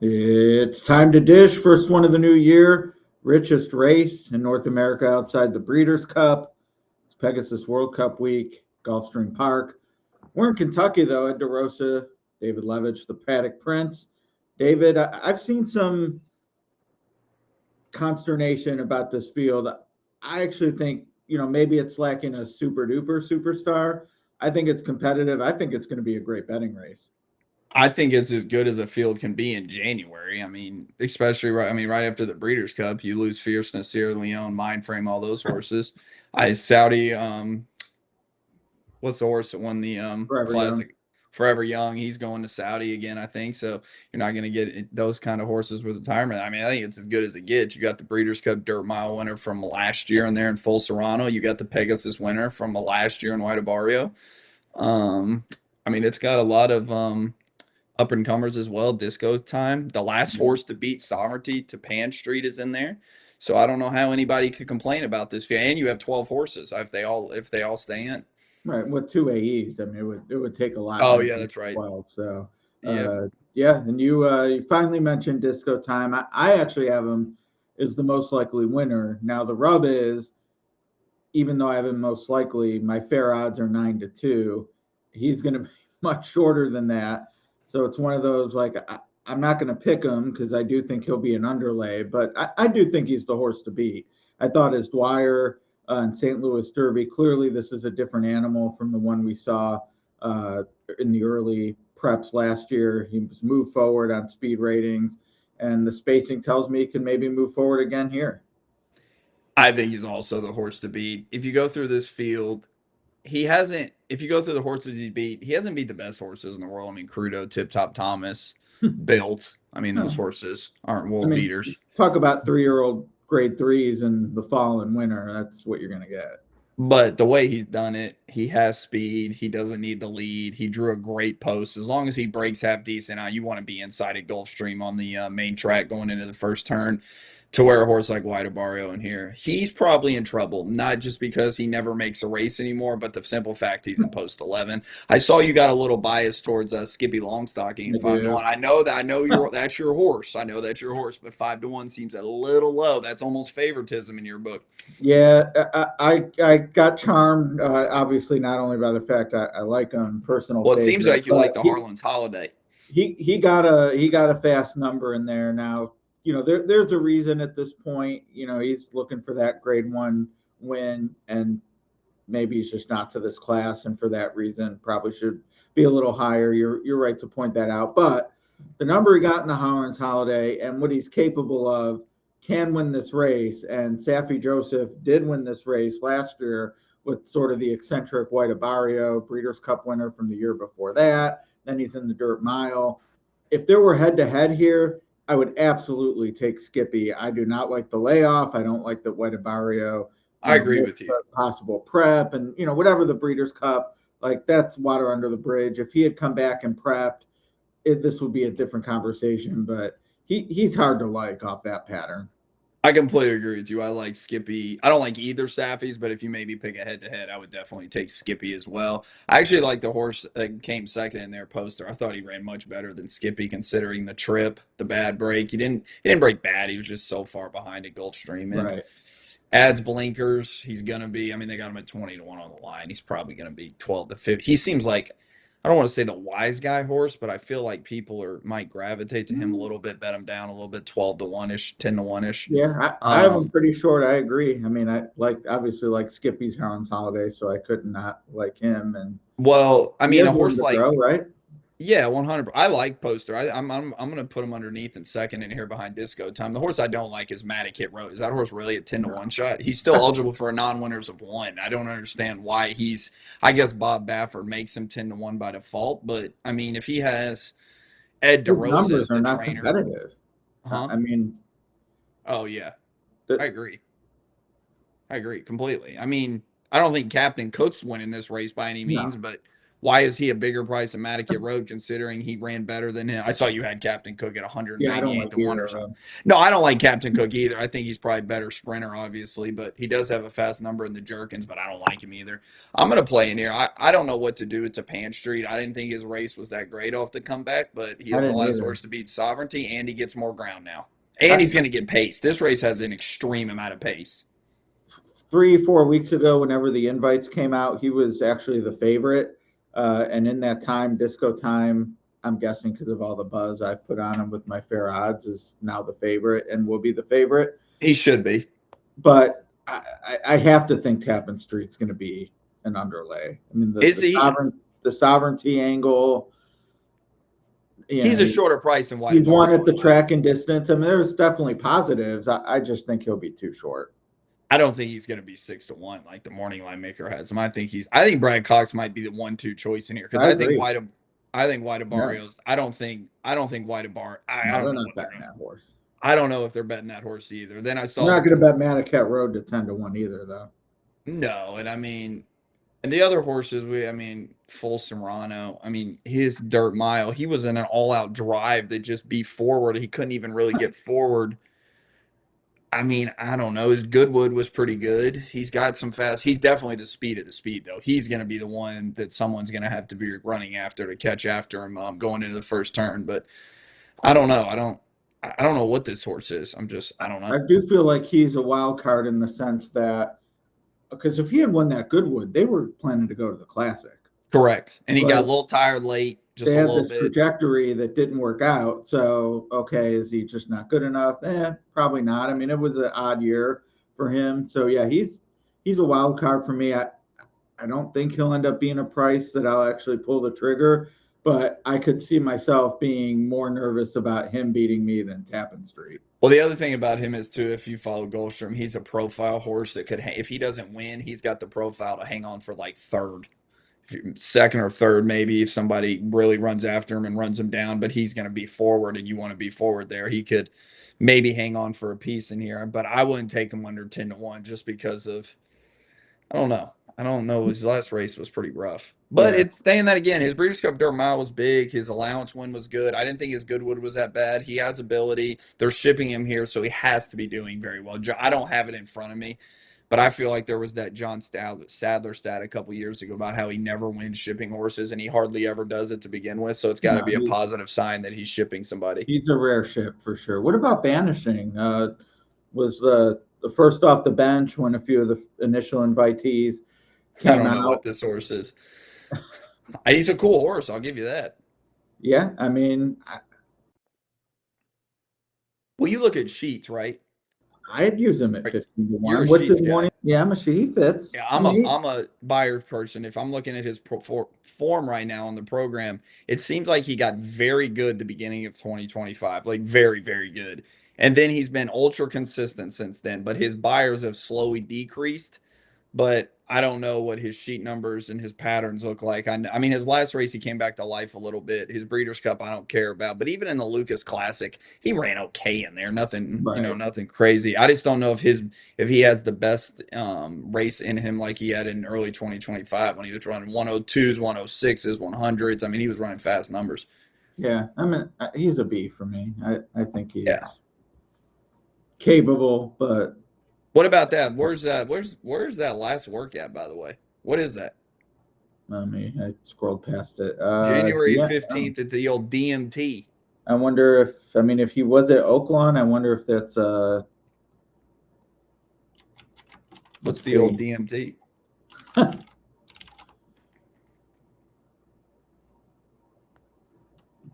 It's time to dish. First one of the new year. Richest race in North America outside the Breeders' Cup. It's Pegasus World Cup week, Gulfstream Park. We're in Kentucky, though. Ed DeRosa, David Levitch, the Paddock Prince. David, I've seen some consternation about this field. I actually think, maybe it's lacking a super duper superstar. I think it's competitive. I think it's going to be a great betting race. I think it's as good as a field can be in January. I mean, especially right after the Breeders' Cup, you lose Fierceness, Sierra Leone, Mindframe, all those horses. Saudi, what's the horse that won the Forever young. classic? Forever Young. He's going to Saudi again, I think. So you're not going to get those kind of horses with retirement. I mean, I think it's as good as it gets. You got the Breeders' Cup Dirt Mile winner from last year in there in Full Serrano. You got the Pegasus winner from last year in White Barrio. I mean, it's got a lot of up and comers as well. Disco Time, the last horse to beat Sovereignty to Pan Street is in there. So I don't know how anybody could complain about this. And you have 12 horses if they all stay in. Right, with two AEs, I mean, it would take a lot. Oh yeah, that's right. 12, so Yeah, yeah. And you finally mentioned Disco Time. I actually have him as the most likely winner. Now the rub is, even though I have him most likely, my fair odds are 9-2. He's going to be much shorter than that. So it's one of those like I'm not going to pick him because I do think he'll be an underlay, but I do think he's the horse to beat. I thought as Dwyer and St. Louis Derby, clearly this is a different animal from the one we saw in the early preps last year. He was moved forward on speed ratings, and the spacing tells me he can maybe move forward again here. I think he's also the horse to beat. If you go through this field, he hasn't. If you go through the horses he hasn't beat the best horses in the world. I mean, Crudo, Tip Top Thomas, Built. I mean, those horses aren't world beaters. Talk about 3-year-old grade threes in the fall and winter. That's what you're going to get. But the way he's done it, he has speed. He doesn't need the lead. He drew a great post. As long as he breaks half decent out, you want to be inside at Gulfstream on the main track going into the first turn. To where a horse like White Barrio in here, he's probably in trouble, not just because he never makes a race anymore, but the simple fact he's in post 11. I saw you got a little bias towards Skippylongstocking in 5-1. I know that's your horse. I know that's your horse, but 5-1 seems a little low. That's almost favoritism in your book. Yeah, I got charmed, obviously not only by the fact I like him, personal. Well, it favorite, seems like you like the Harlan's Holiday. He got a fast number in there now. There's a reason at this point. He's looking for that grade 1 win, and maybe he's just not to this class, and for that reason, probably should be a little higher. You're right to point that out. But the number he got in the Holland's Holiday and what he's capable of can win this race. And Safi Joseph did win this race last year with sort of the eccentric White Barrio Breeders' Cup winner from the year before that. Then he's in the Dirt Mile. If there were head-to-head here, I would absolutely take Skippy. I do not like the layoff. I don't like the White Barrio. I agree with you. Possible prep and, whatever the Breeders' Cup, like that's water under the bridge. If he had come back and prepped, this would be a different conversation, but he's hard to like off that pattern. I completely agree with you. I like Skippy. I don't like either Saffys, but if you maybe pick a head-to-head, I would definitely take Skippy as well. I actually like the horse that came second in their poster. I thought he ran much better than Skippy, considering the trip, the bad break. He didn't break bad. He was just so far behind at Gulfstream. And right. Adds blinkers. He's going to be, I mean, they got him at 20-1 on the line. He's probably going to be 12-15. He seems like, I don't want to say the wise guy horse, but I feel like people might gravitate to him a little bit, bet him down a little bit, 12-1-ish, 10-1-ish. Yeah, I have him pretty short. I agree. I mean, I obviously like Skippy's Harlan's Holiday, so I could not like him. And well, I mean, a horse like right? Yeah, 100. I like Poster. I'm going to put him underneath in second in here behind Disco Time. The horse I don't like is Matic Hit Road. Is that horse really a 10-1 shot? He's still eligible for a non-winners of 1. I don't understand why he's. I guess Bob Baffert makes him 10-1 by default, but I mean, if he has Ed DeRosa as the trainer, competitive. Huh? I mean, oh yeah, I agree. I agree completely. I mean, I don't think Captain Cook's winning this race by any means, but Why is he a bigger price than Mattocket Road considering he ran better than him? I saw you had Captain Cook at Yeah, I don't 198 like to 1 either or of something. them. No, I don't like Captain Cook either. I think he's probably a better sprinter, obviously, but he does have a fast number in the Jerkins, but I don't like him either. I'm going to play in here. I don't know what to do with Japan Street. I didn't think his race was that great off the comeback, but he I has the didn't last either. horse to beat Sovereignty, and he gets more ground now. And he's going to get pace. This race has an extreme amount of pace. 3-4 weeks ago, whenever the invites came out, he was actually the favorite. And in that time, disco time, I'm guessing because of all the buzz I've put on him with my fair odds, is now the favorite and will be the favorite. He should be. But I have to think Tappan Street's going to be an underlay. I mean, the sovereignty angle. He's a shorter price than White. He's won at the track and distance. I mean, there's definitely positives. I just think he'll be too short. I don't think he's going to be 6-1 like the morning line maker has him. I think Brad Cox might be the 1-2 choice in here because I think White Barrios. I don't think White Bar. I don't they're know not betting that horse. I don't know if they're betting that horse either. Then I saw they're not going to bet Mattocket Road to 10-1 either, though. No, and and the other horses, Full Serrano. His dirt mile, he was in an all-out drive that just be forward. He couldn't even really get forward. I don't know. His Goodwood was pretty good. He's got some fast. He's definitely the speed of the speed, though. He's going to be the one that someone's going to have to be running after to catch after him going into the first turn. But I don't know. I don't know what this horse is. I don't know. I do feel like he's a wild card in the sense that, because if he had won that Goodwood, they were planning to go to the Classic. Correct. And he got a little tired late. They had this trajectory that didn't work out. So, okay, is he just not good enough? Probably not. It was an odd year for him. So, yeah, he's a wild card for me. I don't think he'll end up being a price that I'll actually pull the trigger, but I could see myself being more nervous about him beating me than Tappan Street. Well, the other thing about him is, too, if you follow Goldstrom, he's a profile horse that could, if he doesn't win, he's got the profile to hang on for like third. Second or third, maybe, if somebody really runs after him and runs him down, but he's going to be forward and you want to be forward there. He could maybe hang on for a piece in here, but I wouldn't take him under 10-1 just because of, I don't know. His last race was pretty rough, but it's saying that again, his Breeders' Cup Dirt Mile was big. His allowance win was good. I didn't think his Goodwood was that bad. He has ability. They're shipping him here, so he has to be doing very well. I don't have it in front of me. But I feel like there was that John Sadler stat a couple years ago about how he never wins shipping horses, and he hardly ever does it to begin with. So it's got to be a positive sign that he's shipping somebody. He's a rare ship for sure. What about Banishing? Was the first off the bench when a few of the initial invitees came out? I don't know what this horse is. He's a cool horse. I'll give you that. Yeah, well, you look at Sheets, right? I'd use him at 15-1. What's his morning? Yeah, I'm a Sheet. He fits. Yeah, I'm a buyer person. If I'm looking at his form right now on the program, it seems like he got very good the beginning of 2025, like very, very good. And then he's been ultra consistent since then, but his buyers have slowly decreased. But I don't know what his sheet numbers and his patterns look like. His last race, he came back to life a little bit. His Breeders' Cup, I don't care about. But even in the Lucas Classic, he ran okay in there. Nothing, nothing crazy. I just don't know if he has the best race in him like he had in early 2025 when he was running 102s, 106s, 100s. He was running fast numbers. Yeah, he's a B for me. I think he's capable, but. What about that? Where's that last work at, by the way? What is that? I scrolled past it. January 15th at the old DMT. I wonder if he was at Oaklawn, I wonder if that's what's the old DMT?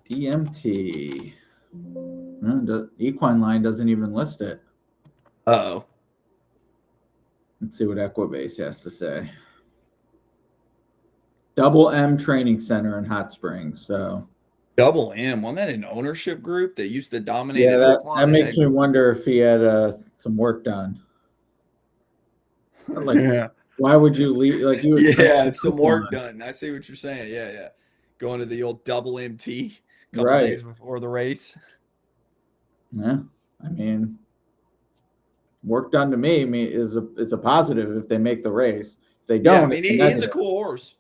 DMT. The equine line doesn't even list it. Uh-oh. Let's see what Equibase has to say. Double M Training Center in Hot Springs. So Double M, wasn't that an ownership group that used to dominate? Yeah, that makes me wonder if he had some work done. Why would you leave? Like you? Yeah, some work done. I see what you're saying. Yeah. Going to the old double MT a couple days before the race. Yeah, work done to me is a positive if they make the race. If they don't, he's a cool horse.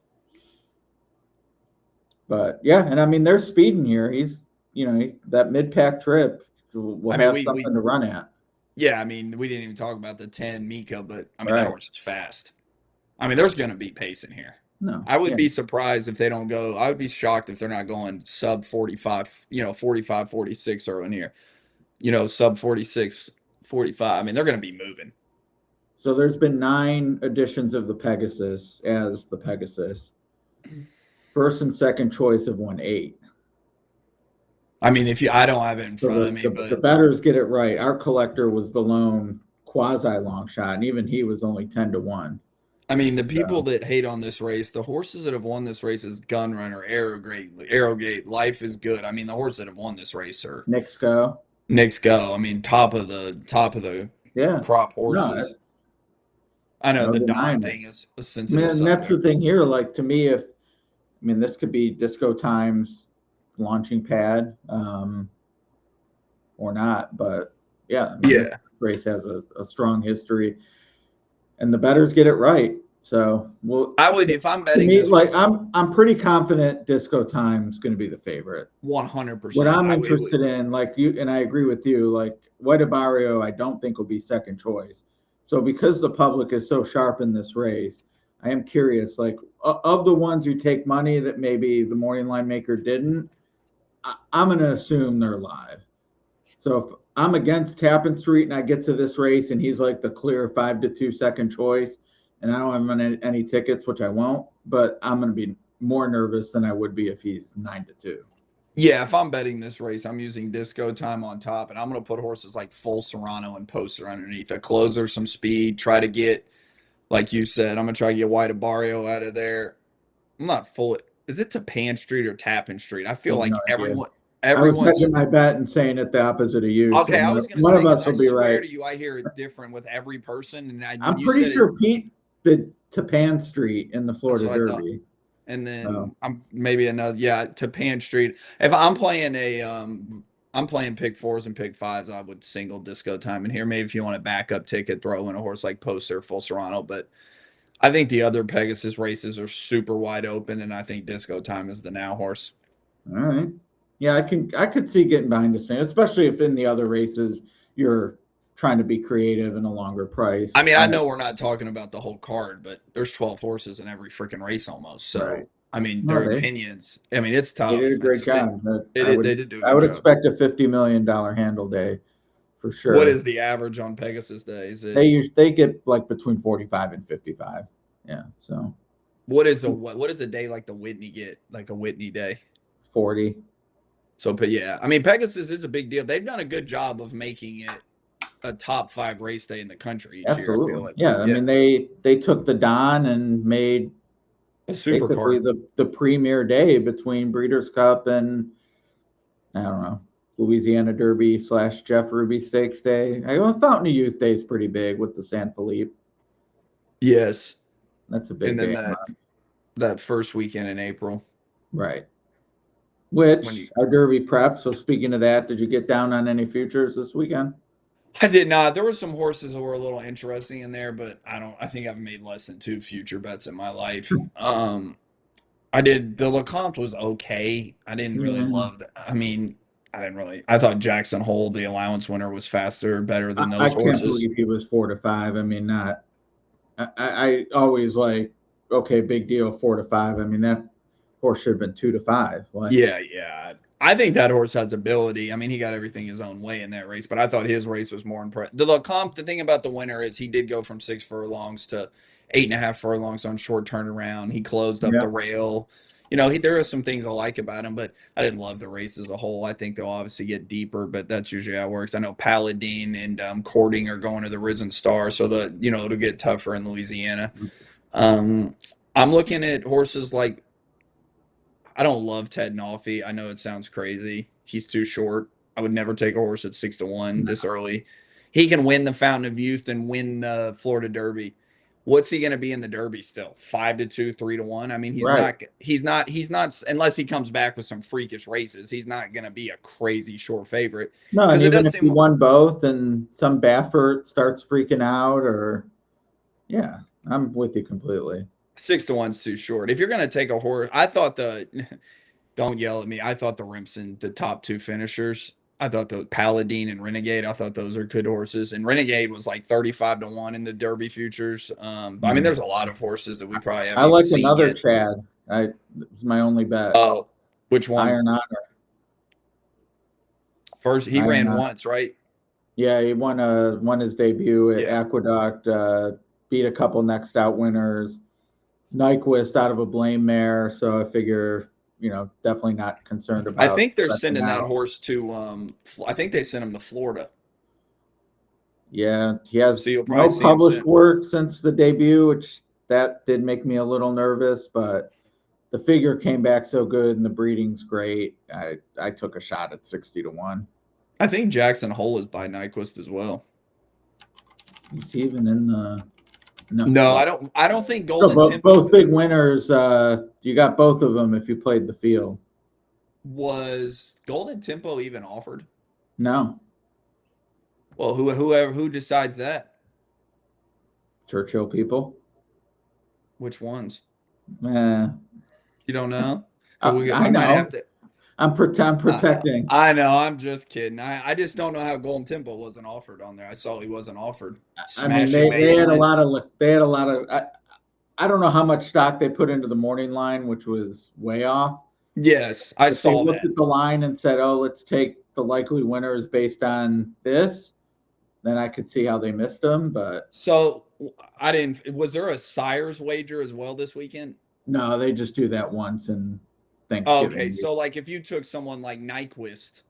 But yeah, and I mean they're speeding here. He's that mid pack trip will I mean, have something to run at. yeah, I mean, we didn't even talk about the 10 Mika, but I mean, that Right. horse is fast. I mean, there's going to be pace in here. No. I would Yeah. be surprised if they don't go. I would be shocked if they're not going sub 45, 45, 46 are in here. Sub 46, 45. I mean, they're going to be moving. So there's been 9 editions of the Pegasus as the Pegasus. First and second choice have won 8. I mean, I don't have it in front of me, the but bettors get it right. Our collector was the lone quasi long shot, and even he was only 10-1. I mean, the people that hate on this race, the horses that have won this race is Gunrunner, Arrogate, Life is Good. I mean, the horses that have won this race are Knicks Go. I mean, top of the crop horses. No, I know no the denying Dawn it. thing is a sensitive And subject. that's the thing here. Like to me, this could be Disco Times launching pad, or not. But yeah, this race has a strong history, and the bettors get it right. So I would, if I'm betting me, this like race, I'm pretty confident Disco Time's going to be the favorite. 100%. What I'm interested in, like you, and I agree with you, like White Barrio, I don't think will be second choice. So because the public is so sharp in this race, I am curious, like of the ones who take money that maybe the morning line maker didn't, I'm going to assume they're live. So if I'm against Tappan Street and I get to this race and he's like the clear 5-2 second choice, and I don't have any tickets, which I won't, but I'm going to be more nervous than I would be if he's 9-2. Yeah, if I'm betting this race, I'm using Disco Time on top, and I'm going to put horses like Full Serrano and Poster underneath. A closer, some speed, try to get, like you said, I'm going to try to get White Barrio out of there. I'm not full. Is it Tappan Street or Tappan Street? I feel like everyone's. I was hedging my bet and saying it the opposite of you. Okay, so I was going to say, one of us will be swear right. to you, I hear it different with every person. And I'm pretty sure Pete did Tappan Street in the Florida Derby. And then I'm maybe another, Tappan Street. If I'm playing I'm playing pick 4s and pick 5s, I would single Disco Time in here. Maybe if you want a backup ticket, throw in a horse like Poster, Full Serrano. But I think the other Pegasus races are super wide open, and I think Disco Time is the now horse. All right. Yeah, I could see getting behind the same, especially if in the other races you're trying to be creative and a longer price. I mean, I know we're not talking about the whole card, but there's 12 horses in every freaking race almost. So, right. I mean, their opinions. I mean, it's tough. They did a great job. They did do a good I would job. expect a $50 million handle day for sure. What is the average on Pegasus Day? Is it they get like between 45 and 55. Yeah. So what is a day like the Whitney get? Like a Whitney day? 40. So, but yeah, I mean, Pegasus is a big deal. They've done a good job of making it a top 5 race day in the country each year. I feel like. Yeah, I mean, they took the Don and made a super basically card. the premier day between Breeders' Cup and I don't know, Louisiana Derby / Jeff Ruby Stakes Day. Fountain of Youth Day is pretty big with the San Felipe. Yes, that's a big day. And then that first weekend in April, right? Which our Derby prep. So speaking of that, did you get down on any futures this weekend? I did not. There were some horses that were a little interesting in there, but I think I've made less than 2 future bets in my life. I did. The LeCompte was okay. I didn't really love that. I mean, I thought Jackson Hole, the allowance winner, was better than those horses. I can't believe he was 4-5. I mean, I always like, okay, big deal, 4-5. I mean, that horse should have been 2-5. Like, yeah. I think that horse has ability. I mean, he got everything his own way in that race, but I thought his race was more impressive. The LeCompte, the thing about the winner is he did go from 6 furlongs to 8.5 furlongs on short turnaround. He closed up the rail. There are some things I like about him, but I didn't love the race as a whole. I think they'll obviously get deeper, but that's usually how it works. I know Paladine and Courting are going to the Risen Star, so it'll get tougher in Louisiana. I'm looking at horses like, I don't love Ted Nolfi. I know it sounds crazy. He's too short. I would never take a horse at 6-1 this early. He can win the Fountain of Youth and win the Florida Derby. What's he going to be in the Derby still? 5-2, 3-1. I mean, he's not, unless he comes back with some freakish races, he's not going to be a crazy short favorite. No, and even if he won both and some Baffert starts freaking out I'm with you completely. 6-1's too short. If you're going to take a horse, I thought Don't yell at me. I thought the Remsen, the top 2 finishers, I thought the Paladin and Renegade, I thought those are good horses. And Renegade was like 35-1 in the Derby futures. I mean, there's a lot of horses that we probably I haven't even like seen another yet. Chad. It's my only bet. Oh, which one? Iron Honor. First, he Iron ran Honor. once, right? Yeah, he won his debut at Yeah. Aqueduct, beat a couple next out winners. Nyquist out of a blame mare, so I figure, definitely not concerned about. I think they're stressing sending that out. horse to I think they sent him to Florida. Yeah, he has So you'll no probably see him published soon. work since the debut, which that did make me a little nervous, but the figure came back so good and the breeding's great. I took a shot at 60-1. I think Jackson Hole is by Nyquist as well. Is he even in the? No, I don't think So Golden Tempo both big winners. You got both of them if you played the field. was Golden Tempo even offered. No, Well, who decides that? Churchill people. Which ones? Eh, You don't know? I Might know. have to. I'm protecting. I know. I'm just kidding. I just don't know how Golden Tempo wasn't offered on there. I saw he wasn't offered. I mean, they had a lot of. I don't know how much stock they put into the morning line, which was way off. Yes, I saw they that. looked at the line and said, "Oh, let's take the likely winners based on this." Then I could see how they missed them, but so I didn't. Was there a Sires wager as well this weekend? no, they just do that once and Thanksgiving. Okay, so like if you took someone like Nyquist,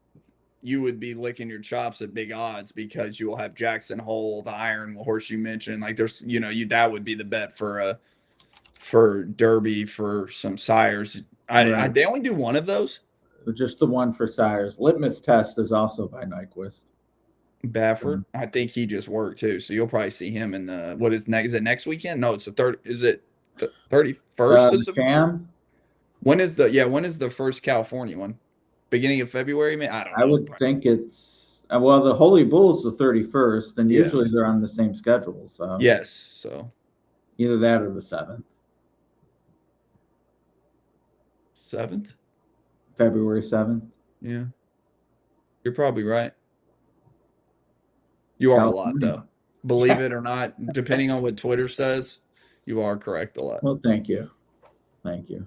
you would be licking your chops at big odds because you will have Jackson Hole, the Iron horse you mentioned. Like there's, that would be the bet for Derby for some Sires. Right. They only do one of those. Just the one for Sires. Litmus Test is also by Nyquist. Baffert, I think he just worked too, so you'll probably see him in the what is next? Is it next weekend? No, it's the third. Is it the 31st? Cam? When is the first California one? Beginning of February? I don't know. I would think it's the Holy Bull's the 31st, and usually they're on the same schedule. So yes, so either that or the 7th. 7th? February 7th. Yeah. You're probably right. You are a lot, though. Believe it or not, depending on what Twitter says, you are correct a lot. Well, thank you.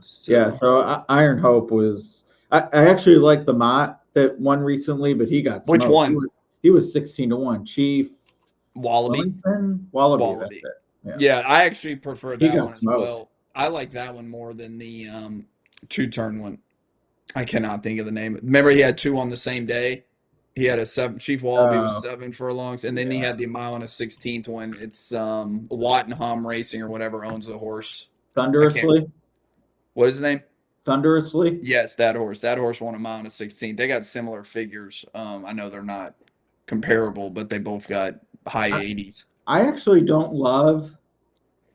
So Iron Hope was – I actually like the Mott that won recently, but he got smoked. Which one? He was 16-1. Chief Wallaby. Wallaby. Yeah, I actually prefer that one as smoked. well. I like that one more than the 2-turn one. I cannot think of the name. Remember, he had 2 on the same day. He had a 7. Chief Wallaby was 7 furlongs, and then he had the mile and a 16th one. It's Wattenham Racing or whatever owns the horse. Thunderously. What is his name? Thunderously. Yes, that horse. That horse won a mile and a 16th. They got similar figures. I know they're not comparable, but they both got high 80s. I actually don't love.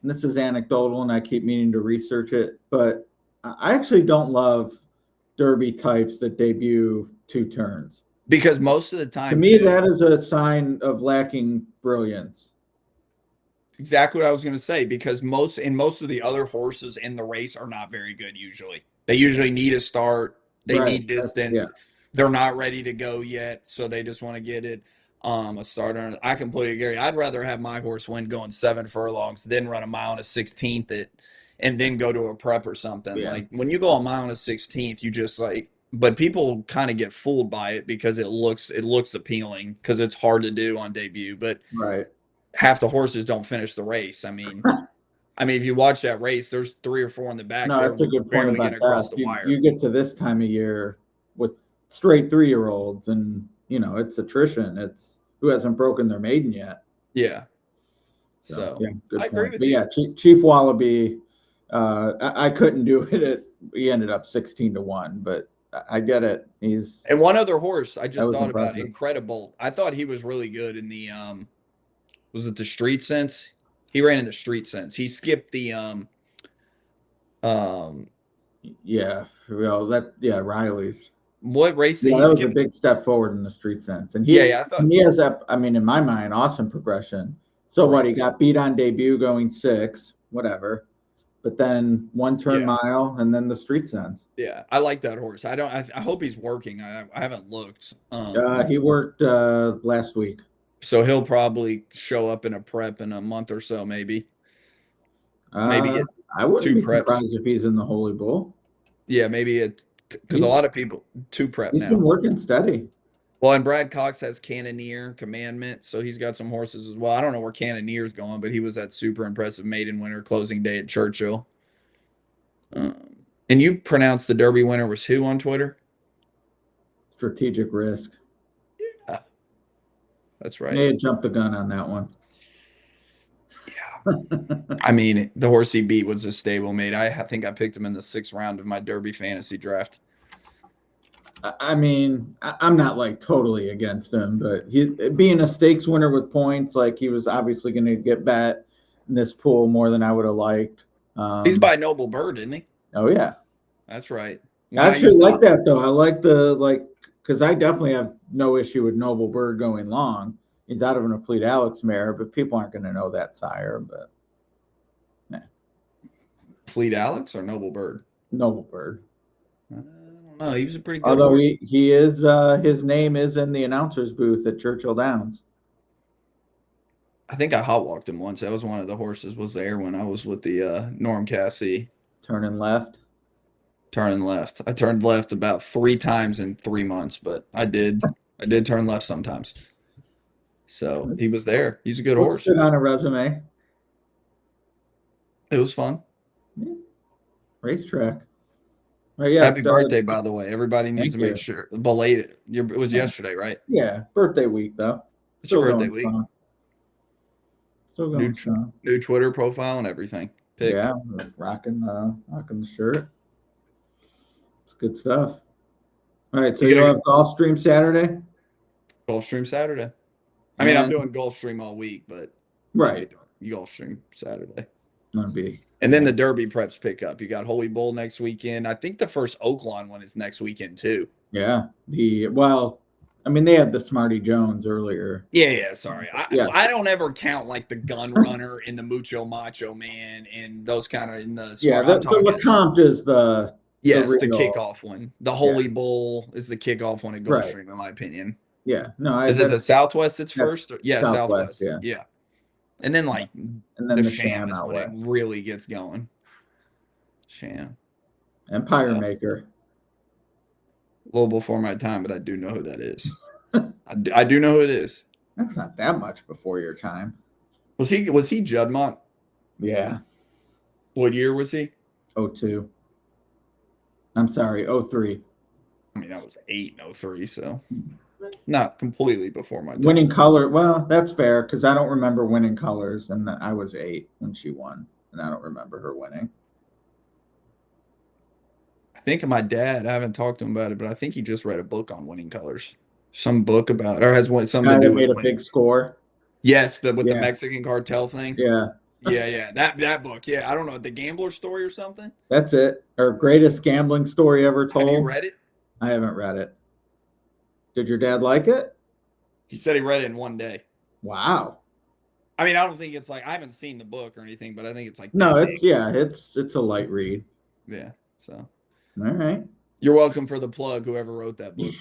And this is anecdotal, and I keep meaning to research it, but I actually don't love Derby types that debut 2 turns. Because most of the time, to me, that is a sign of lacking brilliance. Exactly what I was going to say, because most of the other horses in the race are not very good usually. They usually need a start. They need distance. They're not ready to go yet, so they just want to get it a starter. I completely agree. I'd rather have my horse win going 7 furlongs, then run a mile and a 16th and then go to a prep or something. Yeah. Like when you go a mile and a 16th, you just but people kind of get fooled by it because it looks appealing because it's hard to do on debut. But half the horses don't finish the race. I mean, if you watch that race, there's 3 or 4 in the back. No, that's a good point about across the wire. You get to this time of year with straight 3-year-olds, and it's attrition. It's who hasn't broken their maiden yet. Yeah. So good I agree with you. Yeah, Chief Wallaby. I couldn't do it. He ended up 16-1, but I get it. And one other horse I just thought about, Incredible. I thought he was really good in the was it the Street Sense? He ran in the Street Sense. He skipped the Riley's. What race did he that skip? was a big step forward in the Street Sense. And he has that, in my mind, awesome progression. So what, he got beat on debut going 6, whatever. but then one turn Yeah. mile and then the street sense. Yeah, I like that horse. I hope he's working. I haven't looked. He worked last week. So he'll probably show up in a prep in a month or so, maybe. Maybe get I wouldn't 2 be preps. surprised if he's in the Holy Bull. Yeah, maybe because a lot of people 2 prep He's now. been working steady. Well, and Brad Cox has Cannoneer Commandment, so he's got some horses as well. I don't know where Cannoneer's going, but he was that super impressive maiden winner closing day at Churchill. And you pronounced the Derby winner was who on Twitter? Strategic Risk. Yeah, that's right. They had jumped the gun on that one. Yeah. I mean, the horse he beat was a stablemate. I think I picked him in the 6th round of my Derby fantasy draft. I mean, I'm not like totally against him, but he being a stakes winner with points, like he was obviously going to get bet in this pool more than I would have liked. He's by Noble Bird, isn't he? Oh yeah, that's right. I actually like that though. I like because I definitely have no issue with Noble Bird going long. He's out of an Fleet Alex mare, but people aren't going to know that sire. But yeah. Fleet Alex or Noble Bird? Noble Bird. No, he was a pretty good Although horse. he is his name is in the announcer's booth at Churchill Downs. I think I hot walked him once. That was one of the horses was there when I was with the Norm Cassie. Turning left. Turning left. I turned left about 3 times in 3 months, but I did turn left sometimes. So he was there. He's a good horse. Good on a resume. It was fun. Yeah. Racetrack. Yeah, happy birthday, by the way. Everybody needs to make sure. Belated. It was yesterday, right? Yeah, birthday week, though. It's your birthday week. Strong. Still going strong. New Twitter profile and everything. Pick. Yeah, rocking the shirt. It's good stuff. All right, so you'll have Gulfstream Saturday? Gulfstream Saturday. I mean, I'm doing Gulfstream all week, but right. Gulfstream Saturday. That'd be. And then the Derby preps pick up. You got Holy Bull next weekend. I think the first Oaklawn one is next weekend too. Yeah. I mean, they had the Smarty Jones earlier. Yeah. Sorry, I don't ever count like the Gun Runner and the Mucho Macho Man and those kind of in the. Yeah, the LeCompte is the. Yes, the kickoff one. The Holy Bull is the kickoff one at Gulfstream, in my opinion. Yeah. No, is it the Southwest? It's first. Yeah, Southwest. Yeah. And then the Sham is out when west. It really gets going. Sham. Empire Maker. A little before my time, but I do know who that is. I do know who it is. That's not that much before your time. Was he Juddmonte? Yeah. What year was he? 02. I'm sorry, 03. I mean, I was 8 in 03, so not completely before my time. Winning Color. Well, that's fair because I don't remember Winning Colors, and I was 8 when she won, and I don't remember her winning. I think my dad, I haven't talked to him about it, but I think he just read a book on Winning Colors. Some book about, or has something to do with made a big score. Yes, the Mexican cartel thing. Yeah. Yeah. That book. Yeah, I don't know, the Gambler Story or something. That's it. Or greatest gambling story ever told. Have you read it? I haven't read it. Did your dad like it? He said he read it in one day. Wow. I mean, I don't think it's like, I haven't seen the book or anything, but I think it's like it's a light read. Yeah. So. All right. You're welcome for the plug, whoever wrote that book.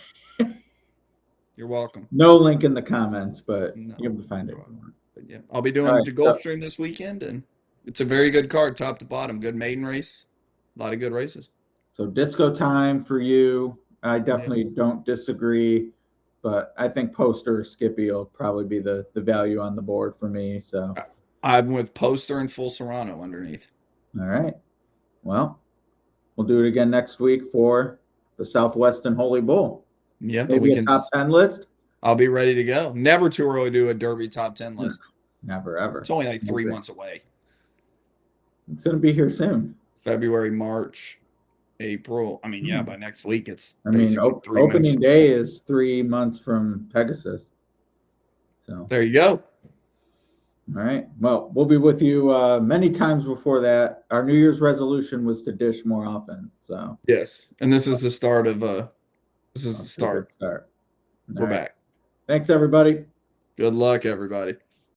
You're welcome. No link in the comments, but you'll be able to find it. But yeah, I'll be doing the Gulfstream this weekend, and it's a very good card, top to bottom. Good maiden race, a lot of good races. So disco time for you. I definitely don't disagree, but I think Poster or Skippy will probably be the value on the board for me. So I'm with Poster and Full Serrano underneath. All right. Well, we'll do it again next week for the Southwest and Holy Bull. Yeah, maybe a top 10 list. I'll be ready to go. Never too early to do a Derby top 10 list. Never, ever. It's only like 3 months away. It's going to be here soon. February, March, April. I mean, by next week it's. Opening day is 3 months from Pegasus. So there you go. All right. Well, we'll be with you many times before that. Our New Year's resolution was to dish more often. So yes, and this is the start of This is the start. We're back. Thanks, everybody. Good luck, everybody.